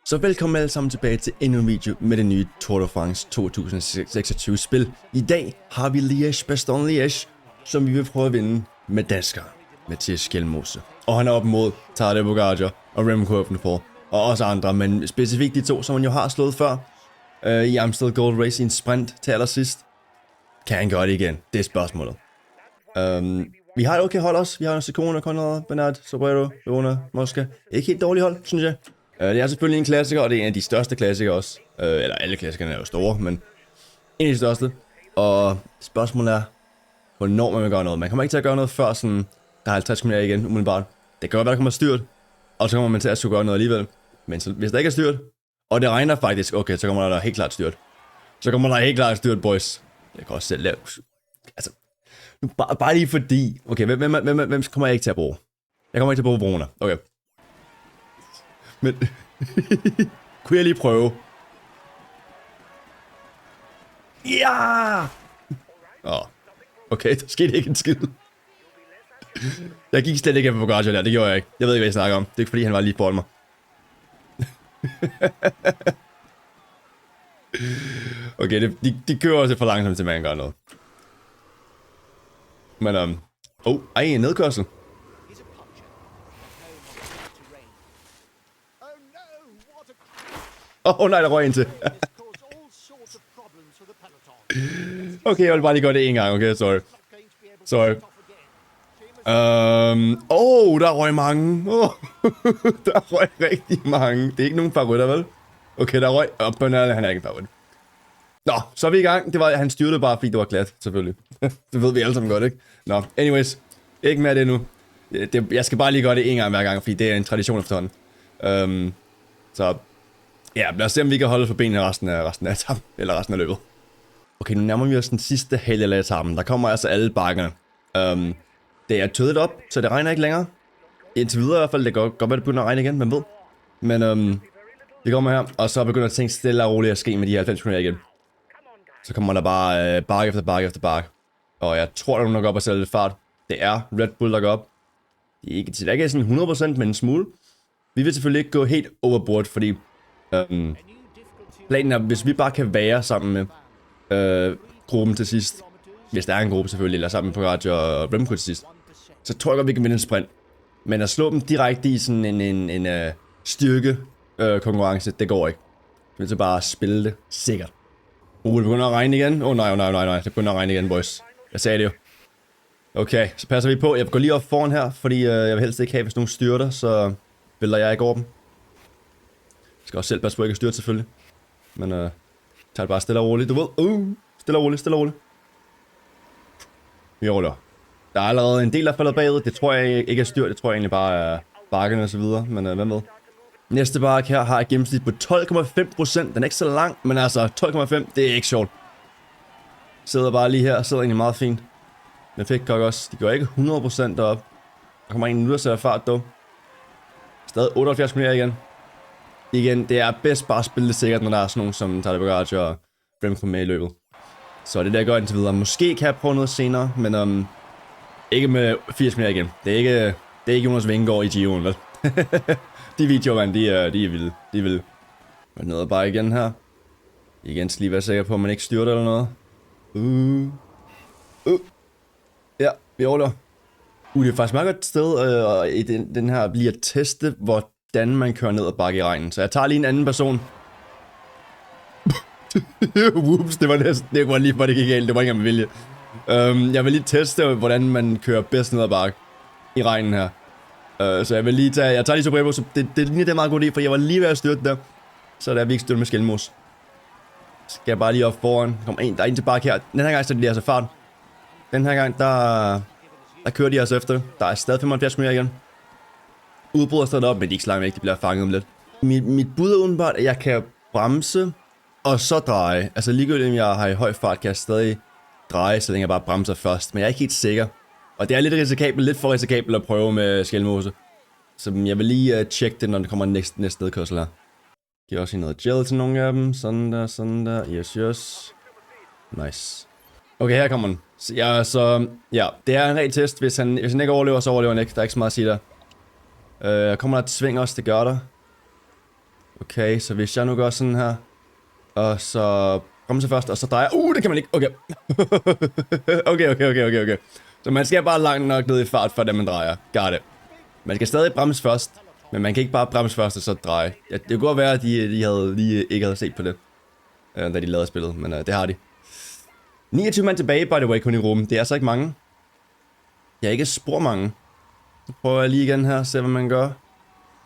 Så velkommen alle sammen tilbage til endnu en video med det nye Tour de France 2026 spil. I dag har vi Liège-Bastogne-Liège, som vi vil prøve at vinde med dansker, Mathias Skjelmose. Og han er op mod Tadej Pogačar og Remco Evenepoel og også andre, men specifikt de to, som han jo har slået før i Amstel Gold Race i en sprint til allersidst. Kan han gøre det igen? Det er spørgsmålet. Vi har et okay hold også. Vi har Ciccone, Conrad, Bernard, Sobrero, Leona, Mosca. Ikke helt dårligt hold, synes jeg. Det er selvfølgelig en klassiker, og det er en af de største klassikere også. Eller alle klassikerne er jo store, men en af de største. Og spørgsmålet er, hvornår man vil gøre noget. Man kommer ikke til at gøre noget før sådan, der er 50 km igen, umiddelbart. Det kan godt være, der kommer styrt, og så kommer man til at skulle gøre noget alligevel. Men så, hvis der ikke er styrt, og det regner faktisk, okay, så kommer der helt klart styrt. Så kommer der helt klart styrt, boys. Jeg kan også selv lave... Altså, nu bare lige fordi... Okay, hvem kommer jeg ikke til at bruge? Jeg kommer ikke til at bruge Bruna. Okay. Men... kunne jeg lige prøve? Ja! Okay, der skete ikke en skid. Jeg gik slet ikke af på Pogačar der, det gjorde jeg ikke. Jeg ved ikke, hvad jeg snakker om. Det er ikke fordi, han var lige foran mig. Okay, de kører også for langsomt til, man kan gøre noget. Men, en nedkørsel. Nej, der røg en til. Okay, jeg vil bare lige gøre det en gang, okay, sorry. Der røg mange. Der røg rigtig mange. Det er ikke nogen favoritter, vel? Okay, der røg. Bernard, han er ikke en favorit. Nå, så er vi i gang. Det var, han styrte bare, fordi det var glat, selvfølgelig. Det ved vi alle sammen godt, ikke? Nå, anyways. Ikke mere af det nu. Jeg skal bare lige gøre det en gang hver gang, fordi det er en tradition efterhånden. Så... ja, lad os se, om vi kan holde for benene resten af etappen, eller resten af løbet. Okay, nu nærmer vi os den sidste halvdel af etappen. Der kommer altså alle bakkerne. Det er tødet op, så det regner ikke længere. Indtil videre i hvert fald, det kan godt være, det begynder at regne igen, man ved. Men vi kommer her, og så begynder ting stille og roligt at ske med de 90 km igen. Så kommer der bare bakke efter bakke efter bakke. Og jeg tror, der er nogen, der går op og sætter lidt fart. Det er Red Bull, der går op. Det er ikke sådan 100%, men en smule. Vi vil selvfølgelig ikke gå helt overboard, fordi... planen er, hvis vi bare kan være sammen med gruppen til sidst, hvis der er en gruppe selvfølgelig, eller sammen med Pogačar og Remco til sidst, så tror jeg godt, vi kan vinde en sprint. Men at slå dem direkte i sådan en styrke konkurrence, det går ikke. Vi vil så bare spille det sikkert. Det begynder at regne igen. Nej, det begynder at regne igen, boys. Jeg sagde det jo. Okay, så passer vi på. Jeg går lige op foran her, fordi jeg vil helst ikke have, hvis nogen styrter, så vælter jeg ikke over dem. Jeg skal også selv passe på, at jeg kan styre selvfølgelig. Men tager det bare stille og roligt. Du ved, stille og roligt. Vi ruller. Der er allerede en del, der falder bagud. Det tror jeg ikke er styrt. Det tror jeg egentlig bare er bakkerne og så videre. Men hvad med? Næste bakke her har et gennemsnit på 12,5%. Den er ikke så lang, men altså 12,5, det er ikke sjovt. Sidder bare lige her. Sidder egentlig meget fint. Men fik godt også. De går ikke 100% derop. Der kommer en ud og sætter fart dog. Stadig 78 km igen. Igen, det er bedst bare at spille det sikkert, når der er sådan nogen som Tadej Pogačar og Remco med i løbet. Så det der gør indtil videre. Måske kan jeg prøve noget senere, men ikke med 80 km igen. Det er ikke Jonas Vingegaard i Giroen, vel? De videoer, man, de er vilde. De er vilde. Men noget bare igen her. Igen skal lige være sikker på, at man ikke styrter eller noget. Ja, vi overlever. Det er faktisk meget godt sted i den her lige at teste, hvordan man kører ned og bakke i regnen. Så jeg tager lige en anden person. Whoops, det var næsten. Det var lige for det gik galt. Det var ikke engang med vilje. Jeg vil lige teste, hvordan man kører bedst ned og bakke i regnen her. Så jeg vil lige tage... Jeg tager lige Sobrero, så det ligner det er meget god idé, for jeg var lige ved at styrte der. Så der er vi ikke styrte med Skjelmose. Skal jeg bare lige op foran. Der er en til bakke her. Den her gang sætter de altså fart. Den her gang, der kører de altså efter. Der er stadig 75 km igen. Udbryder stadig op, men de er ikke så langt væk, de bliver fanget om lidt. Mit bud er udenbart, at jeg kan bremse og så dreje. Altså ligegyldigt om jeg har i høj fart, kan jeg stadig dreje, så længe jeg bare bremser først. Men jeg er ikke helt sikker. Og det er lidt for risikabelt at prøve med Skjelmose. Så jeg vil lige tjekke det, når det kommer næste nedkørsel her. Giver også noget gel til nogle af dem. Sådan der. Yes. Nice. Okay, her kommer den. Ja, det er en rigtig test. Hvis han ikke overlever, så overlever han ikke. Der er ikke så meget at sige der. Kommer der et sving også? Det gør der. Okay, så hvis jeg nu gør sådan her, og så bremser først, og så drejer... det kan man ikke. Okay. Okay. Så man skal bare langt nok ned i fart, før man drejer. Got it. Man skal stadig bremse først, men man kan ikke bare bremse først og så dreje. Ja, det kunne godt være, at de havde lige ikke havde set på det, da de lavede spillet, men det har de. 29 mand tilbage, by the way, kun i rummen. Det er altså ikke mange. Jeg er ikke spor mange. Nu prøver jeg lige igen her, se hvad man gør.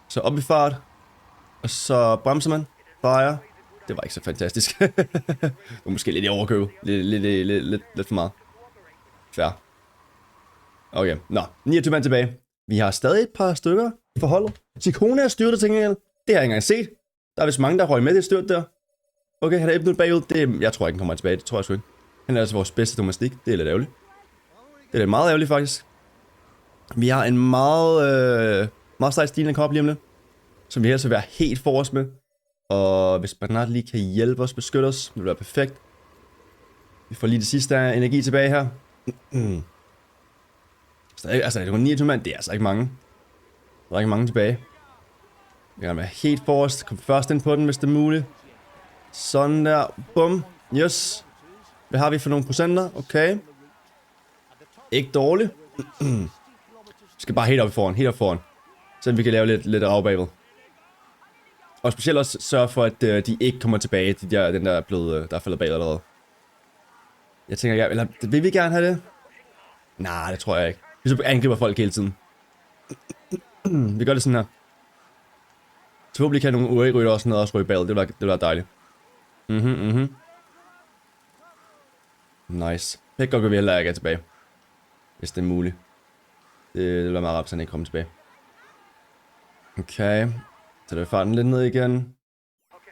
Så op i fart, og så bremser man, drejer. Det var ikke så fantastisk. Det var måske lidt i overkøb. Lidt for meget. Fair. Okay, nå. 29 mand tilbage. Vi har stadig et par stykker i forholdet. Ciccone er styrtet til gengæld. Det har jeg ikke engang set. Der er vist mange, der røg med det styrt der. Okay, han er 1 minut bagud. Jeg tror ikke, han kommer tilbage. Det tror jeg sgu ikke. Han er altså vores bedste domestik. Det er lidt ærgerligt. Det er lidt meget ærgerligt, faktisk. Vi har en meget stejl stigende kop lige om lidt, som vi helst vil være helt forrest med. Og hvis Bernard lige kan hjælpe os, beskytte os, det vil være perfekt. Vi får lige det sidste af energi tilbage her. Altså, det er kun 29 mand. Det er altså ikke mange. Der er ikke mange tilbage. Vi kan være helt forrest. Kom først ind på den, hvis det er muligt. Sådan der. Bum. Yes. Hvad har vi for nogle procenter? Okay. Ikke dårligt. Vi skal bare helt op foran. Så vi kan lave lidt rav bagved. Og specielt også sørge for, at de ikke kommer tilbage. Den der er blevet, der er faldet bagud allerede. Jeg tænker, eller vil vi gerne have det? Nej, det tror jeg ikke. Vi så angriber folk hele tiden. Vi gør det sådan her. Så forhåbentlig kan nogle UA-rytter også noget også ryge bagud. Det bliver dejligt. Nice. Det kan godt gå, vi heller ikke er tilbage. Hvis det er muligt. Det vil være meget rart, så han ikke kommer tilbage. Okay. Så der farten lidt ned igen.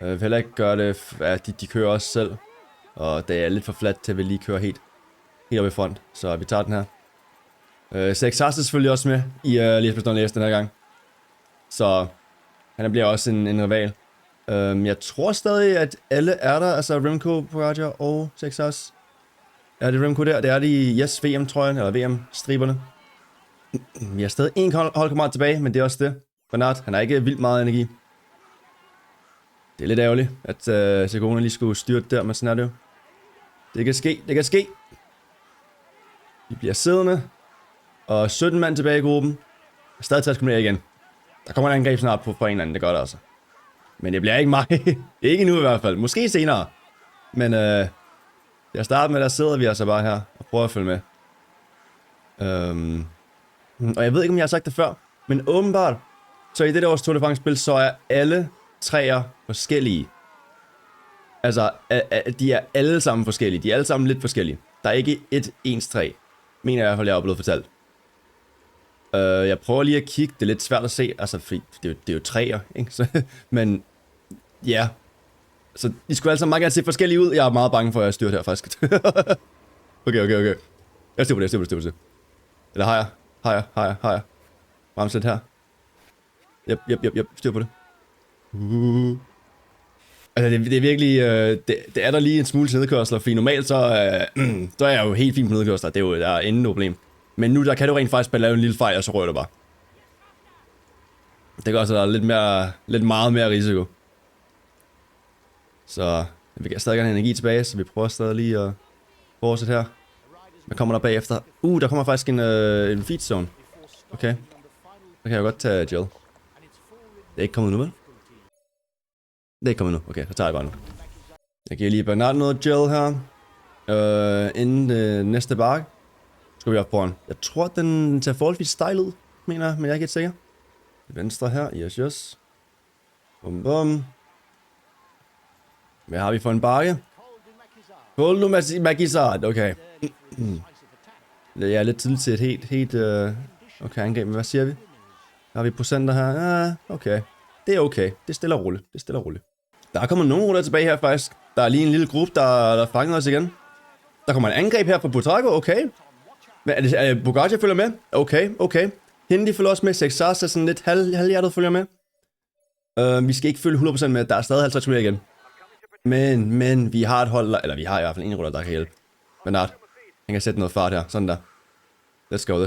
Jeg vil heller ikke gøre det, at de kører også selv. Og det er lidt for fladt til, at vi lige kører helt op i front. Så vi tager den her. Sex er selvfølgelig også med i Liège Bastogne Liège den her gang. Så han bliver også en rival. Jeg tror stadig, at alle er der. Altså Remco, Pogacar og Sexas. Er det Remco der? Det er de i VM-trøjen, eller VM-striberne. Vi har stadig en holdkammerat tilbage, men det er også det. Bernard, han har ikke vildt meget energi. Det er lidt ærgerligt, at Ciccone lige skulle styrte der, men sådan er det jo. Det kan ske. Vi bliver siddende. Og 17 mand tilbage i gruppen. Stadig 60 km igen. Der kommer en angreb snart på en eller anden, det gør det altså. Men det bliver ikke mig. Ikke nu i hvert fald. Måske senere. Men jeg starter med, der sidder vi altså bare her og prøver at følge med. Og jeg ved ikke, om jeg har sagt det før, men åbenbart, så i det der års Tour de France-spil, så er alle træer forskellige. Altså, de er alle sammen forskellige. De er alle sammen lidt forskellige. Der er ikke et ens træ. Mener jeg i hvert fald, jeg er blevet fortalt. Jeg prøver lige at kigge. Det er lidt svært at se. Altså, det er jo træer, ikke? Så, men, ja. Så de skulle altså meget gerne se forskellige ud. Jeg er meget bange for, at jeg styrer her, faktisk. Okay. Jeg styrer på det. Eller har jeg? Bremse lidt her. Yep, styr på det. Altså, det er virkelig, det er der lige en smule nedkørsler, fordi normalt så er jeg jo helt fint på nedkørsler, det er jo, der er ingen problem. Men nu der kan du rent faktisk bare lave en lille fejl, og så rører du bare. Det gør også, at der er lidt meget mere risiko. Så vi kan stadig gerne have energi tilbage, så vi prøver stadig lige at fortsætte her. Hvad kommer der bagefter? Der kommer faktisk en feed zone. Okay. Så kan jeg godt tage gel. Det er ikke kommet nu, vel? Det er ikke kommet nu. Okay, så tager jeg bare nu. Jeg giver lige Bernard noget gel her. Inden næste bakke. Skal vi op på den. Jeg tror, den ser forholdsvis stejl ud, mener jeg, men jeg er ikke helt sikker. Venstre her, yes. Bum. Hvad har vi for en bakke? Hold nu Magizard, okay. Jeg er lidt tidligt til et helt okay, angreb, men hvad siger vi? Har vi procenter her? Okay. Det er okay. Det er stille og roligt. Der er kommet nogle ruller tilbage her, faktisk. Der er lige en lille gruppe, der fanger os igen. Der kommer en angreb her fra Butrago, okay. Men er det Pogacar følger med? Okay. Hende følger også med. Sexas er sådan lidt halvhjertet følger med. Vi skal ikke følge 100% med. Der er stadig 50 km igen. Men vi har et hold, eller vi har i hvert fald en ruller, der kan hjælpe. Bernard, han kan sætte noget fart her. Sådan der. Let's go.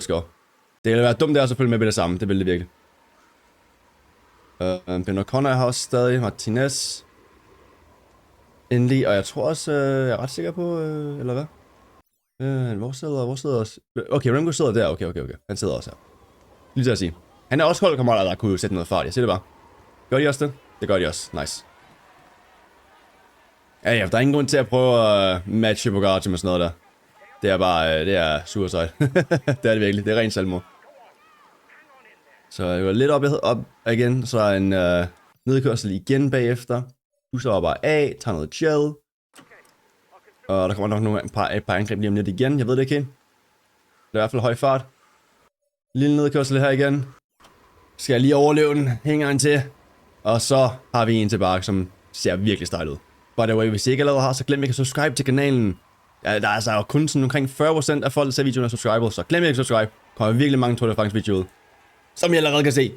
Det ville være dumt der at følge med det samme. Det ville det virkelig. Ben O'Connor har også stadig. Martinez. Endelig. Og jeg tror også, jeg er ret sikker på, eller hvad? Hvor sidder også? Okay, Remco sidder der. Okay. Han sidder også her. Lige til at sige. Han er også holdkammerater, der kunne sætte noget fart. Jeg siger det bare. Gør de også det? Det gør de også. Nice. Ja, der er ingen grund til at prøve at matche Pogacar med sådan noget der. Det er bare, det er suicide. Det er det virkelig. Det er rent selvmord. Så jeg går lidt op igen. Så er en nedkørsel igen bagefter. Du så bare af, tager noget gel. Og der kommer nok et par angreb lige om lidt igen. Jeg ved det ikke helt. Det er i hvert fald høj fart. Lille nedkørsel her igen. Skal jeg lige overleve den. Hænger en til. Og så har vi en tilbage, som ser virkelig stejl ud. By the way, hvis I ikke allerede har, så glem ikke at subscribe til kanalen. Ja, der er altså jo kun sådan omkring 40% af folk, der ser videoen, er subscribet. Så glem ikke at subscribe. Der kommer virkelig mange Tour de France videoer ud. Som I allerede kan se.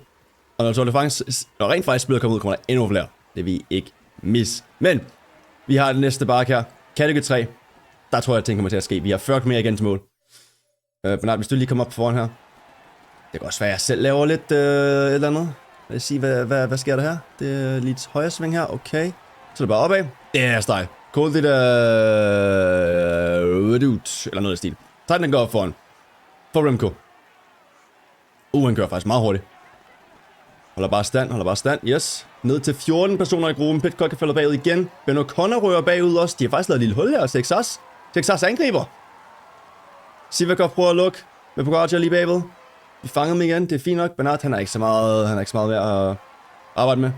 Og når Tour de France, når rent faktisk spillet kommer ud, kommer der endnu flere. Det vil I ikke miss. Men vi har det næste bakke her. Kategori 3. Der tror jeg, at ting kommer til at ske. Vi har 40 mere igen til mål. Bernard, hvis du lige kommer op på foran her. Det kan også være, at jeg selv laver lidt et eller andet. Lad os se, hvad sker der her? Det er lige et højre sving her. Okay. Så er det bare opad. Det er stejl. Cool, det der... eller noget i stil. Tag den går op foran. For Remco. Han kører faktisk meget hurtigt. Holder bare stand. Yes. Ned til 14 personer i gruppen. Pitcock kan falde bagud igen. Ben O'Connor rører bagud også. De har faktisk lavet et lille hul her. Texas angriber. Sivakov prøver at lukke. Med Pogacar lige bagved. Vi fanger dem igen. Det er fint nok. Bernard, han er ikke så meget ved at arbejde med.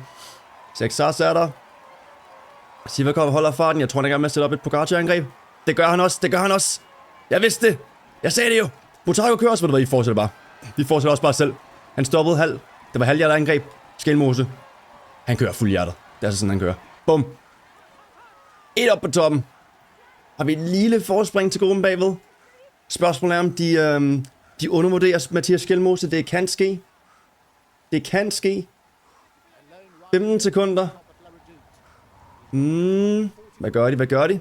Texas er der. Sivakov holder farten. Jeg tror, han er i gang med at sætte op et Pogacar-angreb. Det gør han også. Jeg vidste det. Jeg sagde det jo. Botago kører også, ved du hvad, I fortsætter bare. Vi fortsætter også bare selv. Han stoppede halv. Det var halvhjertet angreb. Skelmose. Han kører fuld hjertet. Det er altså sådan, han kører. Bum. Et op på toppen. Har vi et lille forspring til gruppen bagved. Spørgsmålet er, om de undervurderer Mathias Skelmose. Det kan ske. 15 sekunder. Hvad gør de?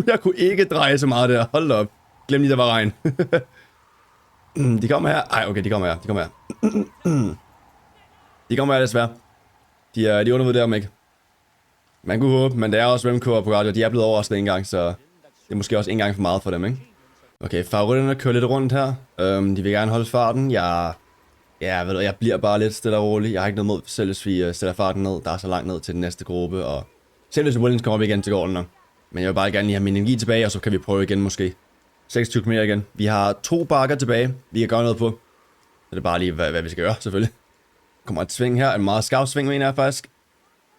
Jeg kunne ikke dreje så meget der. Hold op. Glem lige, der var regn. De kommer her. Ej, okay, de kommer her. De kommer her desværre. De undervurderer dem ikke. Man kunne håbe, men det er også Remco og Pogacar. De er blevet overrasket en gang, så det er måske også en gang for meget for dem, ikke? Okay, favoritterne kører lidt rundt her. De vil gerne holde farten. Jeg bliver bare lidt stille og rolig. Jeg har ikke noget mod, selv hvis vi sætter farten ned. Der er så langt ned til den næste gruppe, og selv hvis Williams kommer op igen til gården. Men jeg vil bare gerne lige have min energi tilbage, og så kan vi prøve igen måske. 26 mere igen. Vi har 2 bakker tilbage, vi kan gøre noget på. Så det er bare lige, hvad vi skal gøre, selvfølgelig. Kommer et sving her, en meget skarp sving, mener jeg faktisk.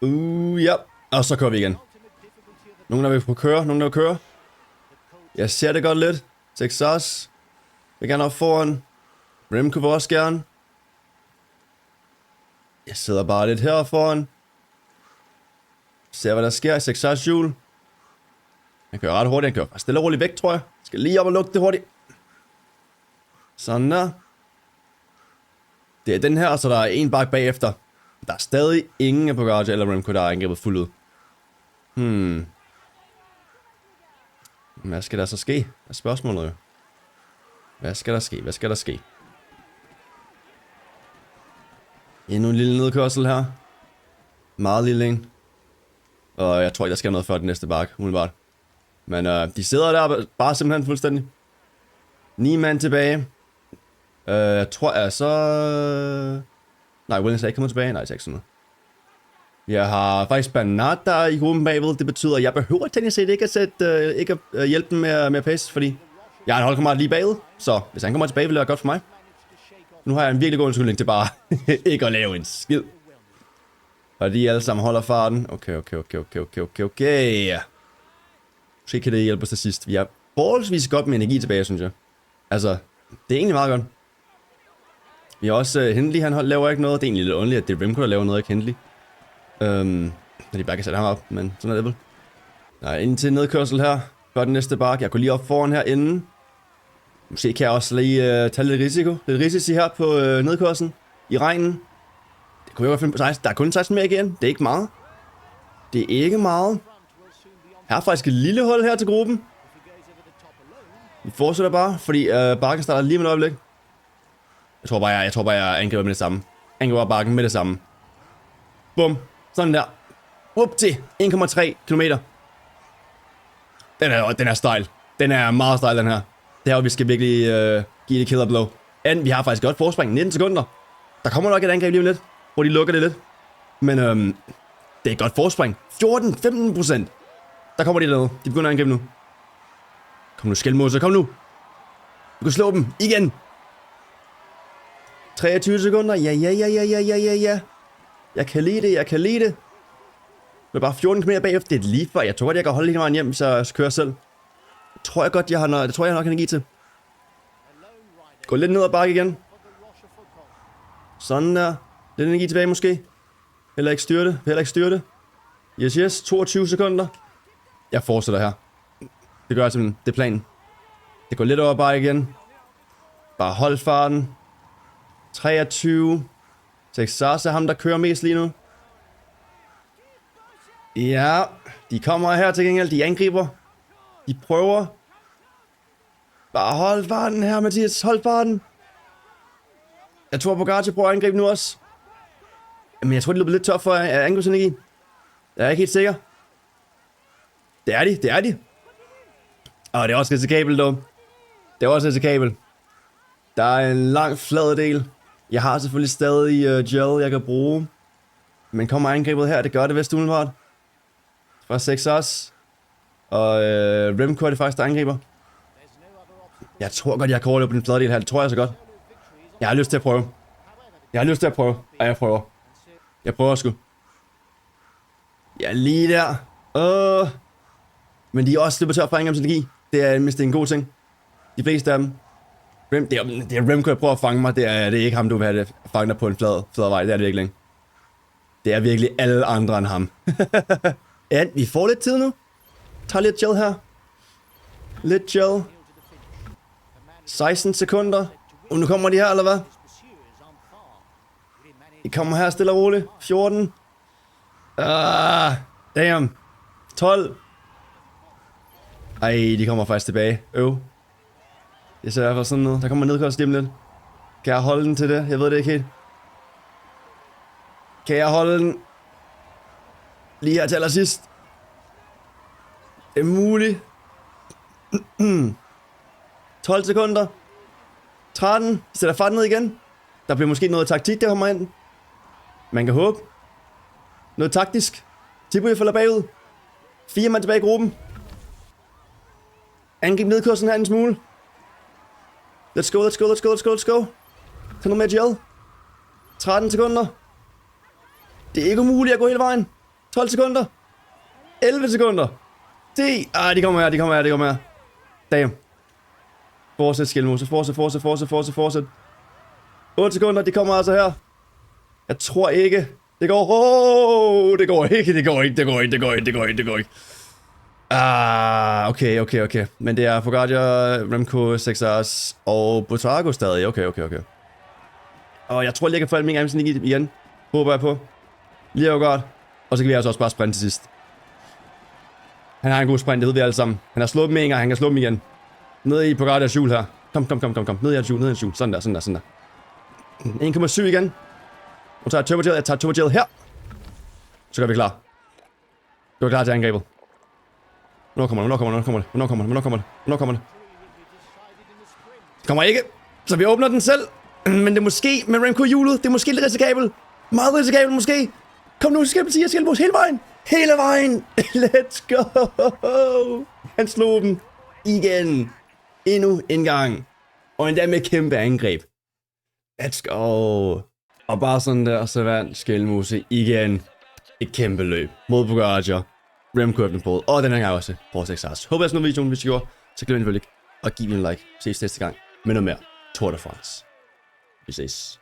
Ja. Og så kører vi igen. Nogen der vil køre, Jeg ser det godt lidt. Texas. Jeg gerne op foran. Remco vil også gerne. Jeg sidder bare lidt her foran. Ser hvad der sker. Texas hjul. Han kører ret hurtigt. Han kører stille og roligt væk, tror jeg. Skal lige op og lukke det hurtigt. Sådan der. Det er den her, så der er en bakke bagefter. Der er stadig ingen af Pogacar eller Remco, der er angrebet fuldt ud. Hvad skal der så ske? Er spørgsmålet jo. Hvad skal der ske? Endnu en lille nedkørsel her. Meget lille en. Og jeg tror ikke, der sker noget før den næste bakke, umiddelbart. Men de sidder der bare simpelthen fuldstændig. 9 mand tilbage. Jeg tror jeg så... Nej, Williams er ikke kommet tilbage. Nej, det er ikke sådan noget. Jeg har faktisk Bernard der i gruppen bagved. Det betyder, at jeg behøver teknisk set ikke at hjælpe dem med pace, fordi jeg har en holdkammerat lige bagved. Så hvis han kommer tilbage, vil det være godt for mig. Nu har jeg en virkelig god undskyldning til bare ikke at lave en skid. Og de alle sammen holder farten. Okay. Måske kan det hjælpe os til sidst. Vi har forholdsvis godt med energi tilbage, synes jeg. Altså, det er egentlig meget godt. Vi har også Hindley, han laver ikke noget. Det er egentlig lidt underligt, at det er Remco, der laver noget, ikke Hindley. Når de bare kan sætte ham op, men sådan er det vel. Der er ind til nedkørsel her. Før den næste bakke. Jeg går lige op foran herinde. Måske kan jeg også lige tage lidt risiko. Lidt risici her på nedkørselen. I regnen. Det kunne jeg godt finde på 16. Der er kun 16 mere igen. Det er ikke meget. Her er faktisk et lille hul her til gruppen. Vi fortsætter bare, fordi bakken starter lige med et øjeblik. Jeg tror bare, jeg angriber med det samme. Han går bakken med det samme. Bum. Sådan der. Up til 1,3 kilometer. Den er stejl. Den er meget stejl, den her. Det her, vi skal virkelig give det killer blow. Vi har faktisk godt forspring. 19 sekunder. Der kommer nok et angreb lige om lidt, hvor de lukker det lidt. Men det er et godt forspring. 14-15%. Der kommer de dernede. De begynder at angribe nu. Kom nu, skældmose. Kom nu. Du kan slå dem. Igen. 23 sekunder. Ja. Jeg kan lide det. Det er bare 14 km bagefter. Det er lige før. Jeg tror godt, jeg kan holde hele vejen hjem, hvis jeg kører selv. Det tror jeg godt, jeg har nok energi til. Gå lidt ned ad bakke igen. Sådan der. Lidt energi tilbage måske. Heller ikke styrte. Yes. 22 sekunder. Jeg fortsætter her. Det gør jeg simpelthen. Det er planen. Det går lidt over bakke igen. Bare hold farten. 23. Texas er ham, der kører mest lige nu. Ja, de kommer her til gengæld. De angriber. De prøver. Bare hold farten her, Mathias. Hold farten. Jeg tror, Pogacar prøver at angribe nu også. Men jeg tror, de løber lidt tør for angrebsenergi. Jeg er ikke helt sikker. Det er de. Og det er også risikabelt, dog. Det er også risikabelt. Der er en lang flad del. Jeg har selvfølgelig stadig gel, jeg kan bruge. Men kommer angrebet her, det gør det vist umiddelbart. Fra 6 os. Og Remco er det faktisk, der angriber. Jeg tror godt, jeg kan overleve på den flade del her. Det tror jeg så godt. Jeg har lyst til at prøve. Og jeg prøver. Jeg prøver sgu. Ja, lige der. Men de er også løbet tør for angrebsenergi. Det er mindst en god ting. De fleste af dem. Det er Remco, der prøver at fange mig. Det er ikke ham, du vil have det fange dig på en flad vej. Det er det virkelig. Det er virkelig alle andre end ham. Ja, vi får lidt tid nu. Tag lidt gel her. Lidt gel. 16 sekunder. Nu kommer de her, eller hvad? De kommer her stille og roligt. 14. Damn. 12. Ej, de kommer faktisk tilbage. Det ser i hvert fald sådan noget. Der kommer nedkørsel lige om lidt. Kan jeg holde den til det? Jeg ved det ikke helt. Kan jeg holde den lige her til allersidst? Det er muligt. 12 sekunder. 13. Sætter farten ned igen. Der bliver måske noget taktik, der kommer ind. Man kan håbe. Noget taktisk. Tibuye falder bagud. 4 mand tilbage i gruppen. Angrib nedkørslen her en smule. Let's go. Tag noget med gel. 13 sekunder. Det er ikke umuligt at gå hele vejen. 12 sekunder. 11 sekunder. 10. De kommer her. Damn. Fortsæt, skældmose. Fortsæt. 8 sekunder, de kommer altså her. Jeg tror ikke. Det går. Det går ikke. Okay. Men det er Pogacar, Remco, Texas og Butrago stadig. Okay. Og jeg tror, jeg kan få alt min angrebsenergi igen. Håber jeg på. Lige godt. Og så kan vi altså også bare sprinte til sidst. Han har en god sprint, det ved vi alle sammen. Han har slået dem en gang, han kan slå dem igen. Ned i Pogacars hjul her. Kom. Ned i hans hjul. Sådan der. 1,7 igen. Nu tager jeg turbogel her. Så gør vi klar. Du er klar til angrebet. Hvornår kommer det? Kommer ikke. Så vi åbner den selv. Men det er måske med Remco hjulet. Det er måske lidt risikabelt. Meget risikabelt måske. Kom nu, skældmose hele vejen. Hele vejen. Let's go. Han slog dem igen. Endnu en gang. Og endda med kæmpe angreb. Let's go. Og bare sådan der, så vandt skældmose igen. Et kæmpe løb mod Pogacar. Remco den på. Og den her gang også for Texas. Håber jeg sådan noget videoen, hvis I gjorde. Så glem selvfølgelig ikke at give en like. Ses næste gang med noget mere Tour de France. Vi ses.